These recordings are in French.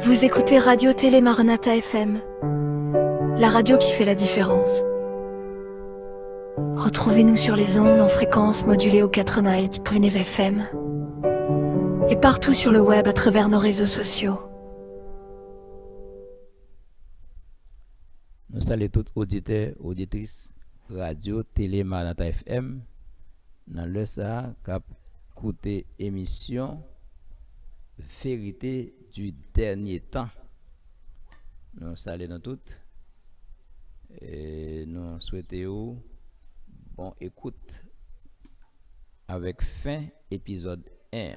Vous écoutez Radio Télé Maranatha FM, la radio qui fait la différence. Retrouvez-nous sur les ondes en fréquence modulée au 88.9 FM et partout sur le web à travers nos réseaux sociaux. Nous saluons tous auditeurs, auditrices, radio, télé, Maranatha FM. Dans le ça, cap écouter émission Vérité du dernier temps. Nous saluons toutes et nous souhaitons bon écoute avec fin épisode 1.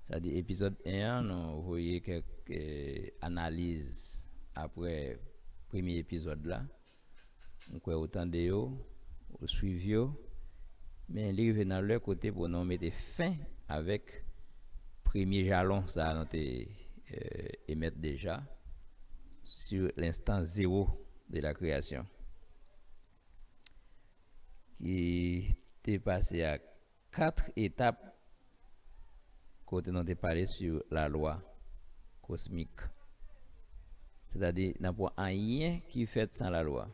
C'est-à-dire épisode 1, nous voyons quelques analyses après premier épisode là. On croit autant de yo, au suivi, mais il arrive dans leur côté pour nous mettre fin avec premier jalon ça nous émettre déjà sur l'instant zéro de la création qui est passé à 4 étapes côté nous avons parlé sur la loi cosmique, c'est-à-dire n'a pas rien qui fait sans la loi.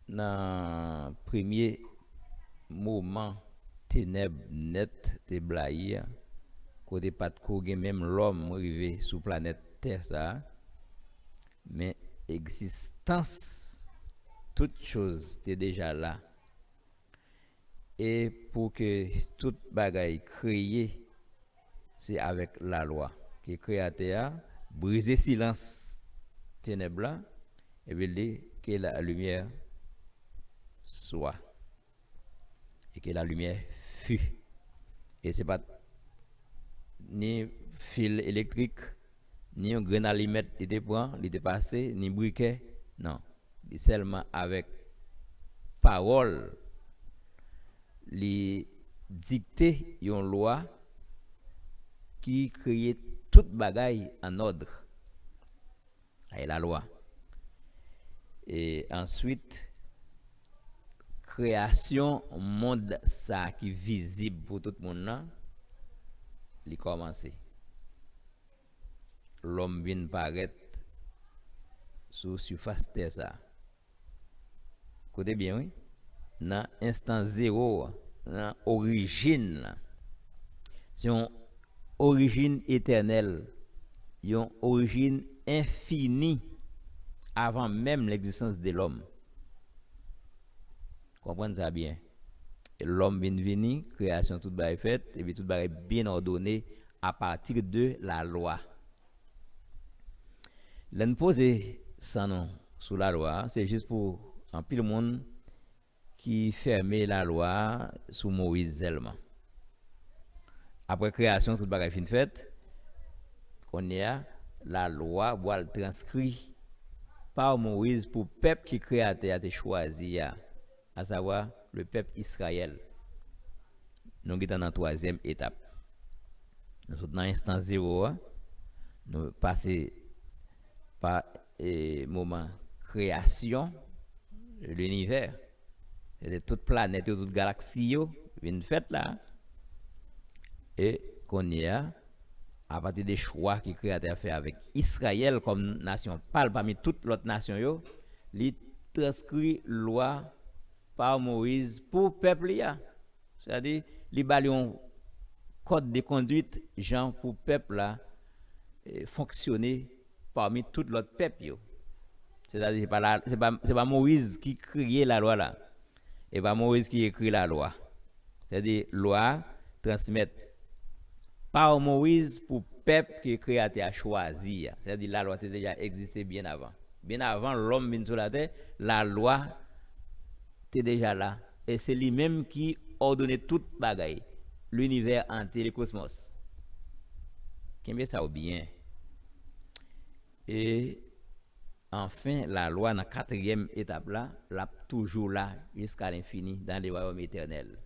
Dans premier moment ténèbres net de blaye côté pas de même l'homme arrivé sur planète Terre ça, mais existence toute chose était déjà là, et pour que toute bagaille créée c'est avec la loi qui créateur briser silence ténèbres là et veut dire que la lumière soit et que la lumière fut. Et c'est pas ni fil électrique ni un grain allimètre qui était prend, il était passé, ni briquet, non, c'est seulement avec parole li dicter une loi qui crée toute bagaille en ordre. Et la loi. Et ensuite création monde ça qui visible pour tout le monde là, il commencé. L'homme vient paraître sur surface terre ça. Côté bien oui. Dans instant zéro, dans origine, c'est une origine éternelle, une origine infinie avant même l'existence de l'homme. Comprenez ça bien. Et l'homme vient venir, création toute bail faite, et puis toute bail bien ordonnée à partir de la loi. L'en poser sans nom sous la loi, c'est juste pour un pile monde qui fermait la loi sous Moïse seulement. Après création toute bail fin faite, on y a la loi voit transcrit par Moïse pour peuple qui créateur a choisi, à savoir le peuple Israël. Nous sommes dans la troisième étape. Nous sommes dans l'instant zéro. Nous passons par moment création de l'univers. Et de toute planète, de toute galaxie, une fête là. Et qu'on y a, à partir des choix que le Créateur a fait avec Israël comme nation, parle parmi toutes les autres nations, il transcrit loi par Moïse pour le peuple. C'est-à-dire, il y a un code de conduite, genre pour le peuple là, fonctionner parmi tous les autres peuples. C'est-à-dire, ce n'est pas Moïse qui crée la loi là, et pas Moïse qui écrit la loi. C'est-à-dire, loi transmettre par Moïse pour le peuple que le Créateur a choisi. C'est-à-dire, la loi a déjà existé bien avant. Bien avant l'homme vient sur la terre, la loi était déjà là. Et c'est lui-même qui ordonnait toute bagaille, l'univers entier, le cosmos. Qu'est-ce ça ou bien? Et enfin, la loi dans la quatrième étape là, la toujours là jusqu'à l'infini dans les royaumes éternels.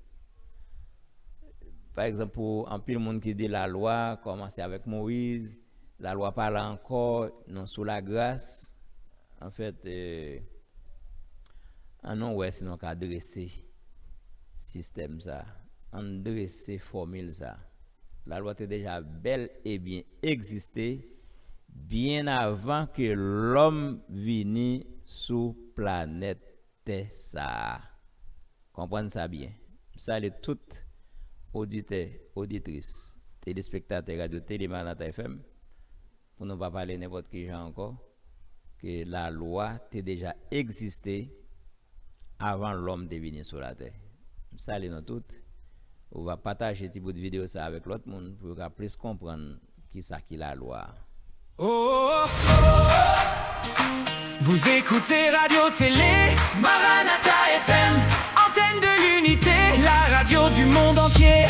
Par exemple, pour un peu de monde qui dit la loi commence avec Moïse, la loi parle encore non sous la grâce. En fait, non ouais sinon qu'à dresser système ça, on dresser formule ça. La loi était déjà bel et bien existé bien avant que l'homme vienne sous planète Terre. Comprenez ça bien. Ça, les toutes auditeurs, auditrices, téléspectateurs radio Télémanata FM, pour ne pas parler n'importe qui gens encore, que la loi était déjà existé avant l'homme de venir sur la terre. Ça, les nous toutes. On va partager ce bout de vidéo ça avec l'autre monde pour qu'on puisse comprendre qui ça qui la loi. Oh, oh, oh. Vous écoutez Radio Télé Maranatha FM, antenne de l'unité, la radio du monde entier.